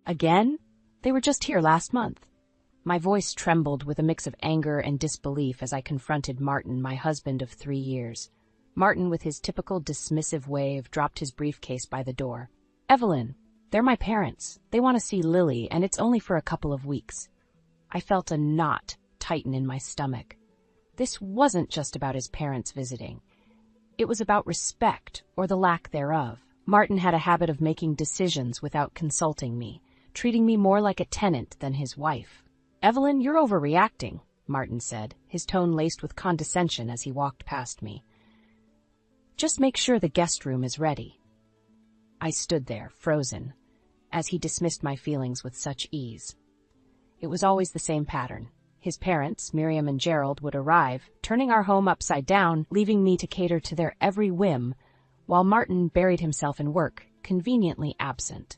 Again? They were just here last month. My voice trembled with a mix of anger and disbelief as I confronted Martin, my husband of 3 years. Martin, with his typical dismissive wave, dropped his briefcase by the door. "Evelyn, they're my parents. They want to see Lily, and it's only for a couple of weeks." I felt a knot tighten in my stomach. This wasn't just about his parents visiting. It was about respect, or the lack thereof. Martin had a habit of making decisions without consulting me, treating me more like a tenant than his wife. "Evelyn, you're overreacting," Martin said, his tone laced with condescension as he walked past me. "Just make sure the guest room is ready." I stood there, frozen, as he dismissed my feelings with such ease. It was always the same pattern. His parents, Miriam and Gerald, would arrive, turning our home upside down, leaving me to cater to their every whim, while Martin buried himself in work, conveniently absent.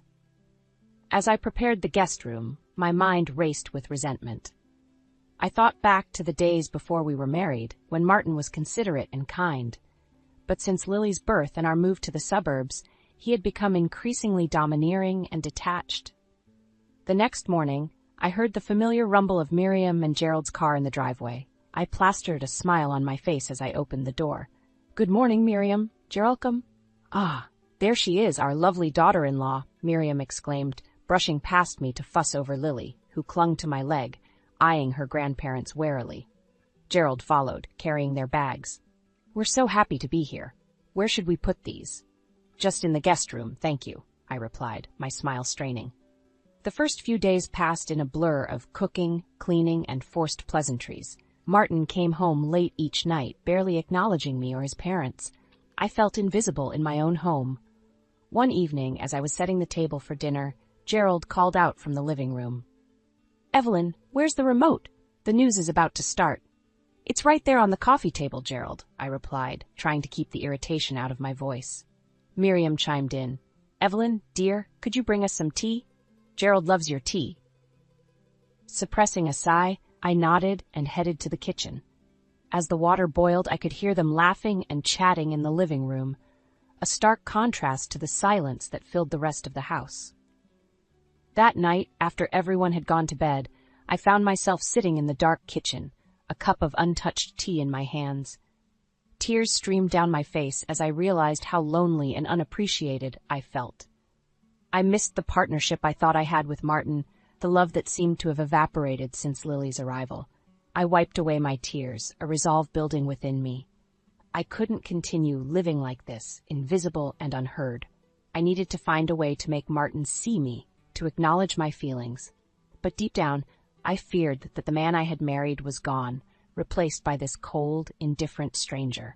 As I prepared the guest room, my mind raced with resentment. I thought back to the days before we were married, when Martin was considerate and kind. But since Lily's birth and our move to the suburbs, he had become increasingly domineering and detached. The next morning, I heard the familiar rumble of Miriam and Gerald's car in the driveway. I plastered a smile on my face as I opened the door. "Good morning, Miriam. Geraldcom?" "Ah, there she is, our lovely daughter-in-law," Miriam exclaimed, brushing past me to fuss over Lily, who clung to my leg, eyeing her grandparents warily. Gerald followed, carrying their bags. "We're so happy to be here. Where should we put these?" "Just in the guest room, thank you," I replied, my smile straining. The first few days passed in a blur of cooking, cleaning, and forced pleasantries. Martin came home late each night, barely acknowledging me or his parents. I felt invisible in my own home. One evening, as I was setting the table for dinner, Gerald called out from the living room. "Evelyn, where's the remote? The news is about to start." "It's right there on the coffee table, Gerald," I replied, trying to keep the irritation out of my voice. Miriam chimed in. "Evelyn, dear, could you bring us some tea? Gerald loves your tea." Suppressing a sigh, I nodded and headed to the kitchen. As the water boiled, I could hear them laughing and chatting in the living room, a stark contrast to the silence that filled the rest of the house. That night, after everyone had gone to bed, I found myself sitting in the dark kitchen, a cup of untouched tea in my hands. Tears streamed down my face as I realized how lonely and unappreciated I felt. I missed the partnership I thought I had with Martin, the love that seemed to have evaporated since Lily's arrival. I wiped away my tears, a resolve building within me. I couldn't continue living like this, invisible and unheard. I needed to find a way to make Martin see me, to acknowledge my feelings. But deep down, I feared that the man I had married was gone, replaced by this cold, indifferent stranger.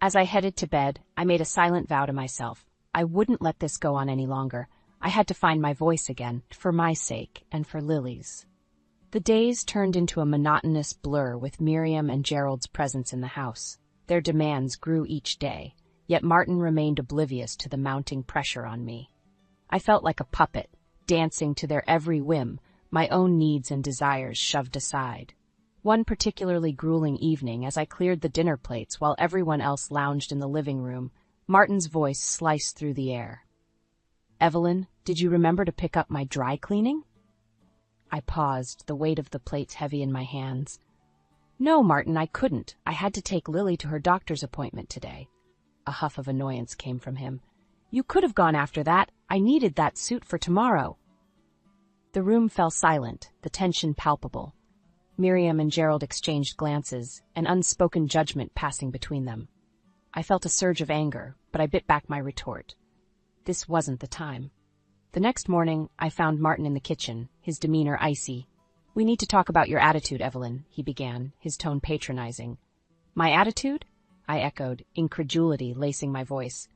As I headed to bed, I made a silent vow to myself. I wouldn't let this go on any longer. I had to find my voice again, for my sake and for Lily's. The days turned into a monotonous blur with Miriam and Gerald's presence in the house. Their demands grew each day, yet Martin remained oblivious to the mounting pressure on me. I felt like a puppet, dancing to their every whim, my own needs and desires shoved aside. One particularly grueling evening, as I cleared the dinner plates while everyone else lounged in the living room, Martin's voice sliced through the air. "Evelyn, did you remember to pick up my dry cleaning?" I paused, the weight of the plates heavy in my hands. "No, Martin, I couldn't. I had to take Lily to her doctor's appointment today." A huff of annoyance came from him. "You could have gone after that. I needed that suit for tomorrow." The room fell silent, the tension palpable. Miriam and Gerald exchanged glances, an unspoken judgment passing between them. I felt a surge of anger, but I bit back my retort. This wasn't the time. The next morning, I found Martin in the kitchen, his demeanor icy. "We need to talk about your attitude, Evelyn," he began, his tone patronizing. "My attitude?" I echoed, incredulity lacing my voice.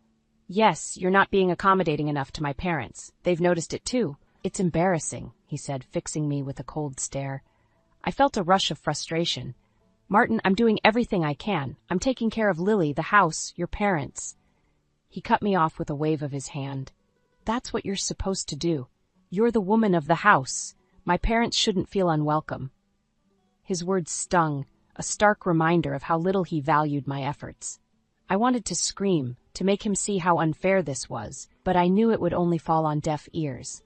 "Yes, you're not being accommodating enough to my parents. They've noticed it too." "It's embarrassing," he said, fixing me with a cold stare. I felt a rush of frustration. "Martin, I'm doing everything I can. I'm taking care of Lily, the house, your parents." He cut me off with a wave of his hand. "That's what you're supposed to do. You're the woman of the house. My parents shouldn't feel unwelcome." His words stung, a stark reminder of how little he valued my efforts. I wanted to scream, to make him see how unfair this was, but I knew it would only fall on deaf ears.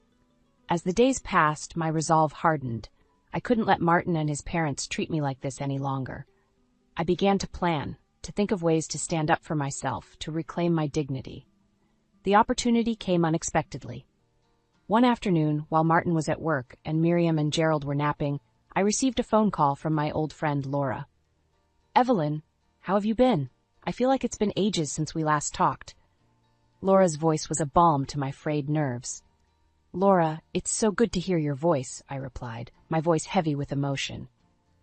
As the days passed, my resolve hardened. I couldn't let Martin and his parents treat me like this any longer. I began to plan, to think of ways to stand up for myself, to reclaim my dignity. The opportunity came unexpectedly. One afternoon, while Martin was at work and Miriam and Gerald were napping, I received a phone call from my old friend Laura. "Evelyn, how have you been? I feel like it's been ages since we last talked." Laura's voice was a balm to my frayed nerves. "Laura, it's so good to hear your voice," I replied, my voice heavy with emotion.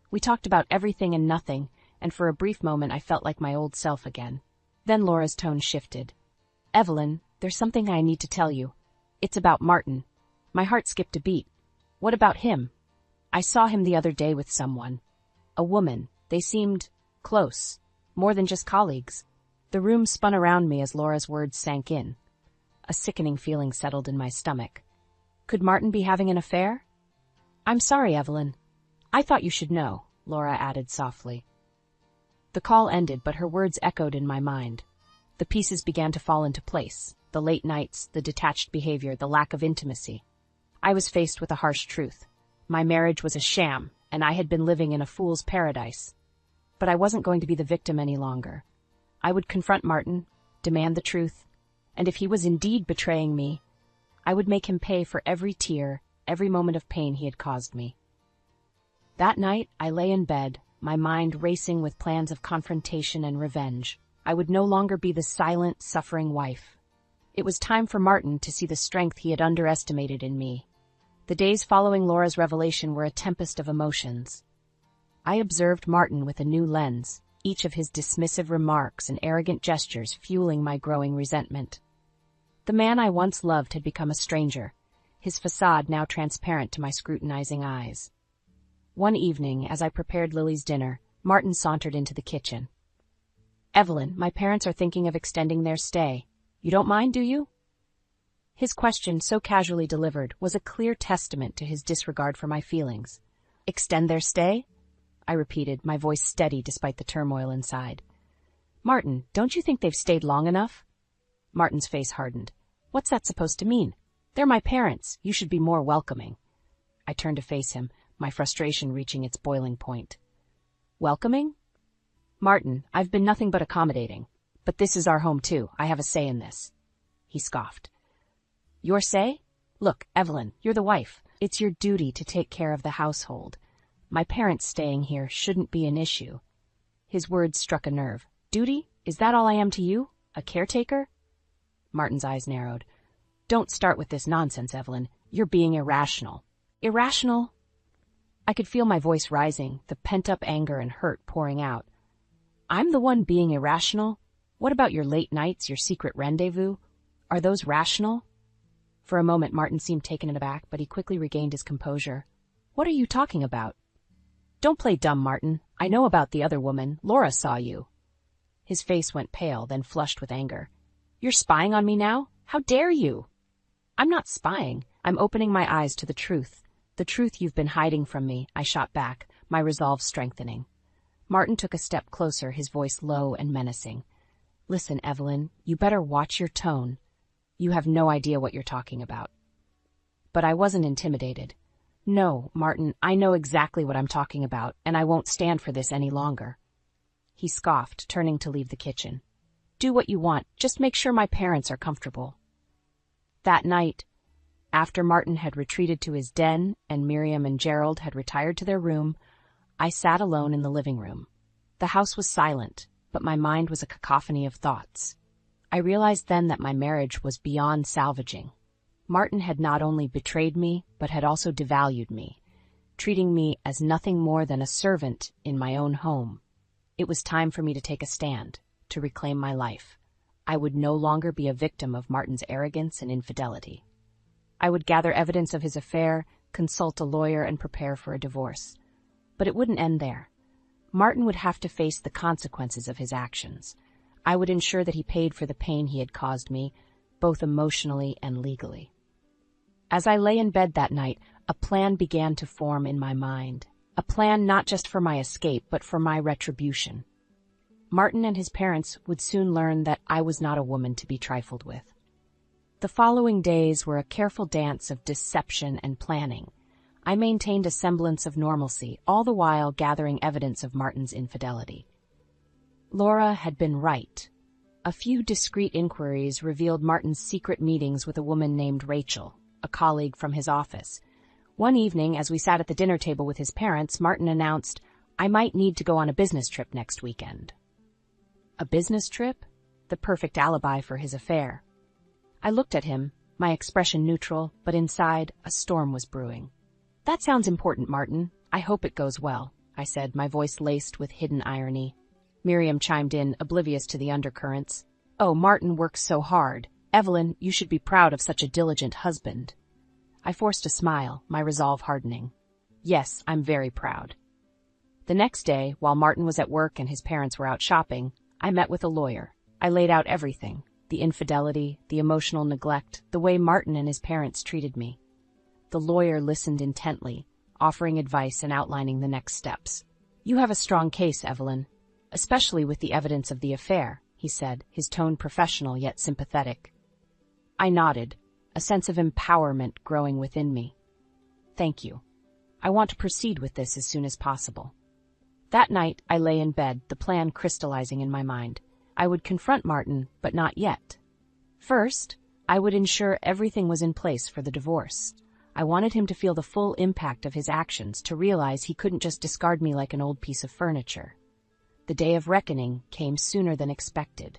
We talked about everything and nothing, and for a brief moment I felt like my old self again. Then Laura's tone shifted. "Evelyn, there's something I need to tell you. It's about Martin." My heart skipped a beat. "What about him?" "I saw him the other day with someone. A woman. They seemed close. More than just colleagues." The room spun around me as Laura's words sank in. A sickening feeling settled in my stomach. Could Martin be having an affair? "I'm sorry, Evelyn. I thought you should know," Laura added softly. The call ended, but her words echoed in my mind. The pieces began to fall into place. The late nights, the detached behavior, the lack of intimacy. I was faced with a harsh truth. My marriage was a sham, and I had been living in a fool's paradise. But I wasn't going to be the victim any longer. I would confront Martin, demand the truth, and if he was indeed betraying me, I would make him pay for every tear, every moment of pain he had caused me. That night, I lay in bed, my mind racing with plans of confrontation and revenge. I would no longer be the silent, suffering wife. It was time for Martin to see the strength he had underestimated in me. The days following Laura's revelation were a tempest of emotions. I observed Martin with a new lens, each of his dismissive remarks and arrogant gestures fueling my growing resentment. The man I once loved had become a stranger, his facade now transparent to my scrutinizing eyes. One evening, as I prepared Lily's dinner, Martin sauntered into the kitchen. "Evelyn, my parents are thinking of extending their stay. You don't mind, do you?" His question, so casually delivered, was a clear testament to his disregard for my feelings. "Extend their stay?" I repeated, my voice steady despite the turmoil inside. "Martin, don't you think they've stayed long enough?" Martin's face hardened. "What's that supposed to mean? They're my parents. You should be more welcoming." I turned to face him, my frustration reaching its boiling point. "Welcoming? Martin, I've been nothing but accommodating. But this is our home too. I have a say in this." He scoffed. "Your say? Look, Evelyn, you're the wife. It's your duty to take care of the household. My parents staying here shouldn't be an issue." His words struck a nerve. "Duty? Is that all I am to you? A caretaker?" Martin's eyes narrowed. "Don't start with this nonsense, Evelyn. You're being irrational." "Irrational?" I could feel my voice rising, the pent-up anger and hurt pouring out. "I'm the one being irrational? What about your late nights, your secret rendezvous? Are those rational?" For a moment, Martin seemed taken aback, but he quickly regained his composure. "What are you talking about?" "Don't play dumb, Martin. I know about the other woman. Laura saw you." His face went pale, then flushed with anger. "You're spying on me now? How dare you?" "I'm not spying. I'm opening my eyes to the truth. The truth you've been hiding from me," I shot back, my resolve strengthening. Martin took a step closer, his voice low and menacing. "Listen, Evelyn, you better watch your tone. You have no idea what you're talking about." But I wasn't intimidated. "No, Martin, I know exactly what I'm talking about, and I won't stand for this any longer." He scoffed, turning to leave the kitchen. "Do what you want, just make sure my parents are comfortable." That night, after Martin had retreated to his den and Miriam and Gerald had retired to their room, I sat alone in the living room. The house was silent, but my mind was a cacophony of thoughts. I realized then that my marriage was beyond salvaging. Martin had not only betrayed me, but had also devalued me, treating me as nothing more than a servant in my own home. It was time for me to take a stand, to reclaim my life. I would no longer be a victim of Martin's arrogance and infidelity. I would gather evidence of his affair, consult a lawyer, and prepare for a divorce. But it wouldn't end there. Martin would have to face the consequences of his actions. I would ensure that he paid for the pain he had caused me, both emotionally and legally. As I lay in bed that night, a plan began to form in my mind. A plan not just for my escape, but for my retribution. Martin and his parents would soon learn that I was not a woman to be trifled with. The following days were a careful dance of deception and planning. I maintained a semblance of normalcy, all the while gathering evidence of Martin's infidelity. Laura had been right. A few discreet inquiries revealed Martin's secret meetings with a woman named Rachel, a colleague from his office. One evening, as we sat at the dinner table with his parents, Martin announced, "I might need to go on a business trip next weekend." A business trip? The perfect alibi for his affair. I looked at him, my expression neutral, but inside, a storm was brewing. "That sounds important, Martin. I hope it goes well," I said, my voice laced with hidden irony. Miriam chimed in, oblivious to the undercurrents. "Oh, Martin works so hard. Evelyn, you should be proud of such a diligent husband." I forced a smile, my resolve hardening. "Yes, I'm very proud." The next day, while Martin was at work and his parents were out shopping, I met with a lawyer. I laid out everything, the infidelity, the emotional neglect, the way Martin and his parents treated me. The lawyer listened intently, offering advice and outlining the next steps. "You have a strong case, Evelyn, especially with the evidence of the affair," he said, his tone professional yet sympathetic. I nodded, a sense of empowerment growing within me. "Thank you. I want to proceed with this as soon as possible." That night, I lay in bed, the plan crystallizing in my mind. I would confront Martin, but not yet. First, I would ensure everything was in place for the divorce. I wanted him to feel the full impact of his actions, to realize he couldn't just discard me like an old piece of furniture. The day of reckoning came sooner than expected.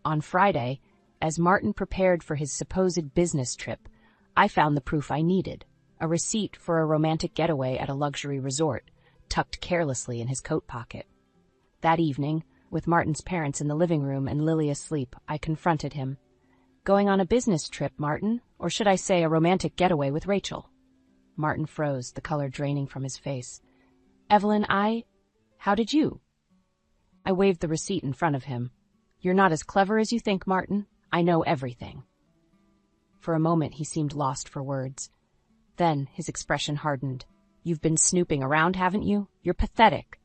On Friday, as Martin prepared for his supposed business trip, I found the proof I needed, a receipt for a romantic getaway at a luxury resort, tucked carelessly in his coat pocket. That evening, with Martin's parents in the living room and Lily asleep, I confronted him. "Going on a business trip, Martin, or should I say a romantic getaway with Rachel?" Martin froze, the color draining from his face. "Evelyn, how did you?" I waved the receipt in front of him. "You're not as clever as you think, Martin. I know everything." For a moment he seemed lost for words. Then his expression hardened. "You've been snooping around, haven't you? You're pathetic."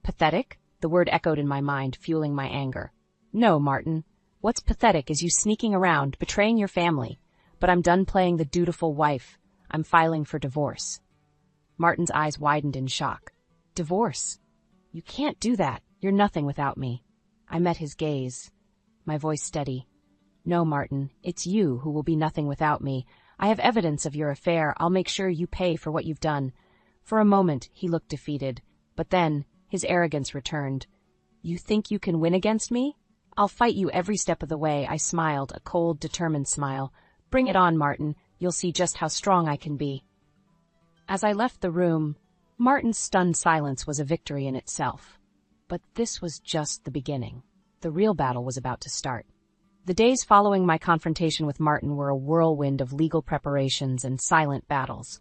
"Pathetic?" The word echoed in my mind, fueling my anger. "No, Martin. What's pathetic is you sneaking around, betraying your family. But I'm done playing the dutiful wife. I'm filing for divorce." Martin's eyes widened in shock. "Divorce? You can't do that. You're nothing without me." I met his gaze, my voice steady. "No, Martin, it's you who will be nothing without me. I have evidence of your affair. I'll make sure you pay for what you've done." For a moment, he looked defeated, but then his arrogance returned. "You think you can win against me? I'll fight you every step of the way." I smiled, a cold, determined smile. "Bring it on, Martin. You'll see just how strong I can be." As I left the room, Martin's stunned silence was a victory in itself. But this was just the beginning. The real battle was about to start. The days following my confrontation with Martin were a whirlwind of legal preparations and silent battles.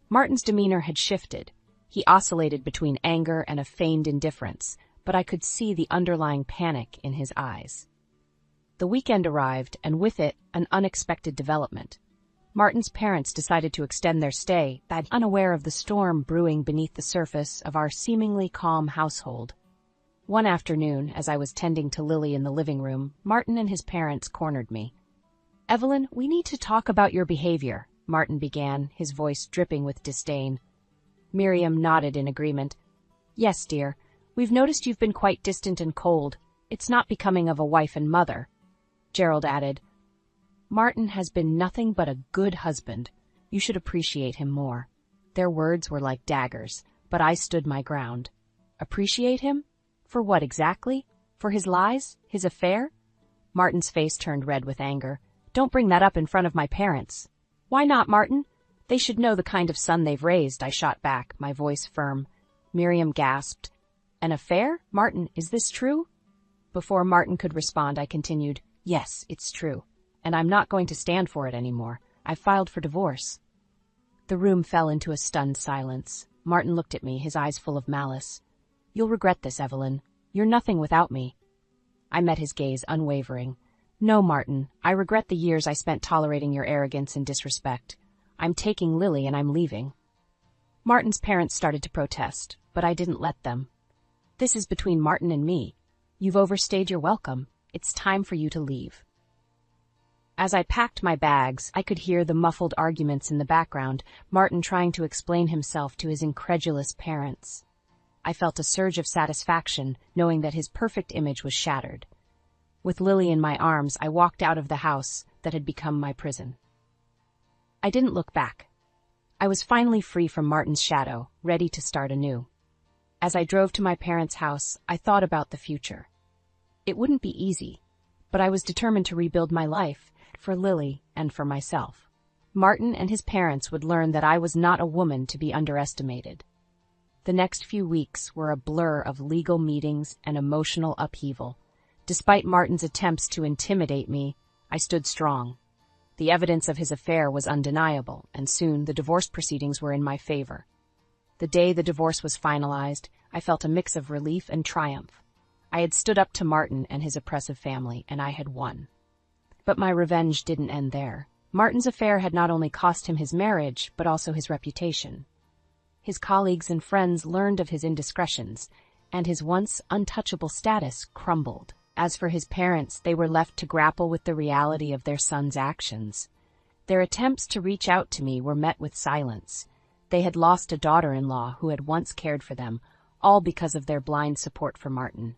Martin's demeanor had shifted. He oscillated between anger and a feigned indifference, but I could see the underlying panic in his eyes. The weekend arrived, and with it, an unexpected development. Martin's parents decided to extend their stay, unaware of the storm brewing beneath the surface of our seemingly calm household. One afternoon, as I was tending to Lily in the living room, Martin and his parents cornered me. "Evelyn, we need to talk about your behavior," Martin began, his voice dripping with disdain. Miriam nodded in agreement. "Yes, dear. We've noticed you've been quite distant and cold. It's not becoming of a wife and mother." Gerald added, "Martin has been nothing but a good husband. You should appreciate him more." Their words were like daggers, but I stood my ground. Appreciate him? For what exactly? For his lies? His affair? Martin's face turned red with anger. "Don't bring that up in front of my parents." "Why not, Martin? They should know the kind of son they've raised," I shot back, my voice firm. Miriam gasped. "An affair? Martin, is this true?" Before Martin could respond, I continued, "Yes, it's true. And I'm not going to stand for it anymore. I filed for divorce." The room fell into a stunned silence. Martin looked at me, his eyes full of malice. "You'll regret this, Evelyn. You're nothing without me." I met his gaze, unwavering. "No, Martin, I regret the years I spent tolerating your arrogance and disrespect. I'm taking Lily and I'm leaving." Martin's parents started to protest, but I didn't let them. "This is between Martin and me. You've overstayed your welcome. It's time for you to leave." As I packed my bags, I could hear the muffled arguments in the background, Martin trying to explain himself to his incredulous parents. I felt a surge of satisfaction, knowing that his perfect image was shattered. With Lily in my arms, I walked out of the house that had become my prison. I didn't look back. I was finally free from Martin's shadow, ready to start anew. As I drove to my parents' house, I thought about the future. It wouldn't be easy, but I was determined to rebuild my life, for Lily and for myself. Martin and his parents would learn that I was not a woman to be underestimated. The next few weeks were a blur of legal meetings and emotional upheaval. Despite Martin's attempts to intimidate me, I stood strong. The evidence of his affair was undeniable, and soon the divorce proceedings were in my favor. The day the divorce was finalized, I felt a mix of relief and triumph. I had stood up to Martin and his oppressive family, and I had won. But my revenge didn't end there. Martin's affair had not only cost him his marriage, but also his reputation. His colleagues and friends learned of his indiscretions, and his once untouchable status crumbled. As for his parents, they were left to grapple with the reality of their son's actions. Their attempts to reach out to me were met with silence. They had lost a daughter-in-law who had once cared for them, all because of their blind support for Martin.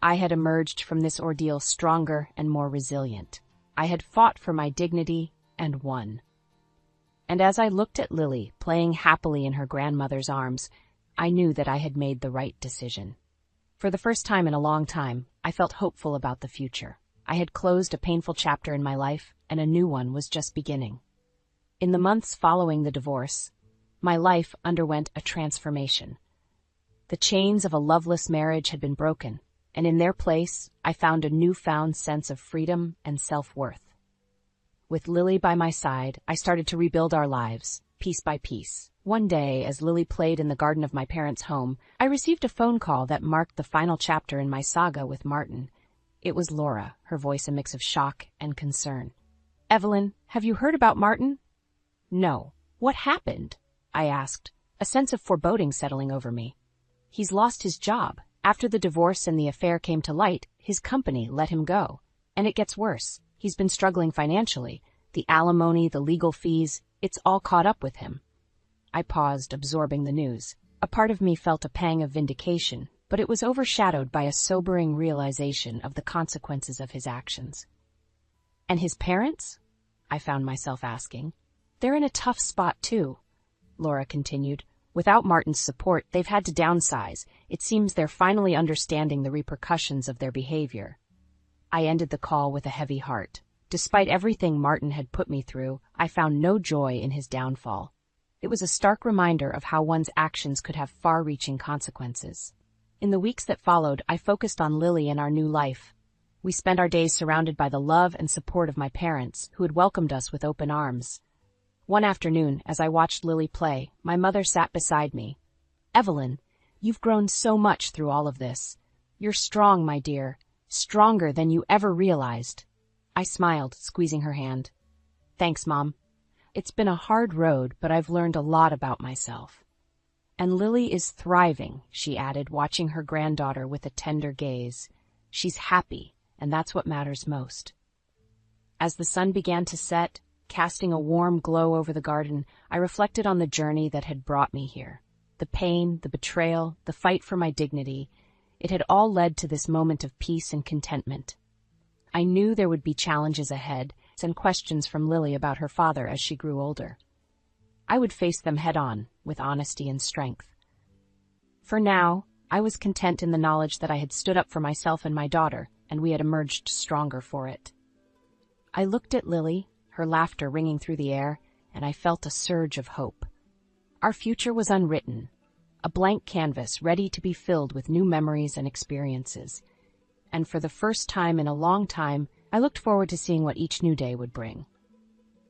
I had emerged from this ordeal stronger and more resilient. I had fought for my dignity and won. And as I looked at Lily, playing happily in her grandmother's arms, I knew that I had made the right decision. For the first time in a long time, I felt hopeful about the future. I had closed a painful chapter in my life, and a new one was just beginning. In the months following the divorce, my life underwent a transformation. The chains of a loveless marriage had been broken, and in their place, I found a newfound sense of freedom and self-worth. With Lily by my side, I started to rebuild our lives, piece by piece. One day, as Lily played in the garden of my parents' home, I received a phone call that marked the final chapter in my saga with Martin. It was Laura, her voice a mix of shock and concern. "Evelyn, have you heard about Martin?" "No. What happened?" I asked, a sense of foreboding settling over me. "He's lost his job. After the divorce and the affair came to light, his company let him go. And it gets worse. He's been struggling financially. The alimony, the legal fees, it's all caught up with him." I paused, absorbing the news. A part of me felt a pang of vindication, but it was overshadowed by a sobering realization of the consequences of his actions. "And his parents?" I found myself asking. "They're in a tough spot, too," Laura continued. "Without Martin's support, they've had to downsize. It seems they're finally understanding the repercussions of their behavior." I ended the call with a heavy heart. Despite everything Martin had put me through, I found no joy in his downfall. It was a stark reminder of how one's actions could have far-reaching consequences. In the weeks that followed, I focused on Lily and our new life. We spent our days surrounded by the love and support of my parents, who had welcomed us with open arms. One afternoon, as I watched Lily play, my mother sat beside me. "Evelyn, you've grown so much through all of this. You're strong, my dear, stronger than you ever realized." I smiled, squeezing her hand. "Thanks, Mom. It's been a hard road, but I've learned a lot about myself." "And Lily is thriving," she added, watching her granddaughter with a tender gaze. "She's happy, and that's what matters most." As the sun began to set, casting a warm glow over the garden, I reflected on the journey that had brought me here. The pain, the betrayal, the fight for my dignity, it had all led to this moment of peace and contentment. I knew there would be challenges ahead, and questions from Lily about her father as she grew older. I would face them head-on, with honesty and strength. For now, I was content in the knowledge that I had stood up for myself and my daughter, and we had emerged stronger for it. I looked at Lily, her laughter ringing through the air, and I felt a surge of hope. Our future was unwritten, a blank canvas ready to be filled with new memories and experiences. And for the first time in a long time, I looked forward to seeing what each new day would bring.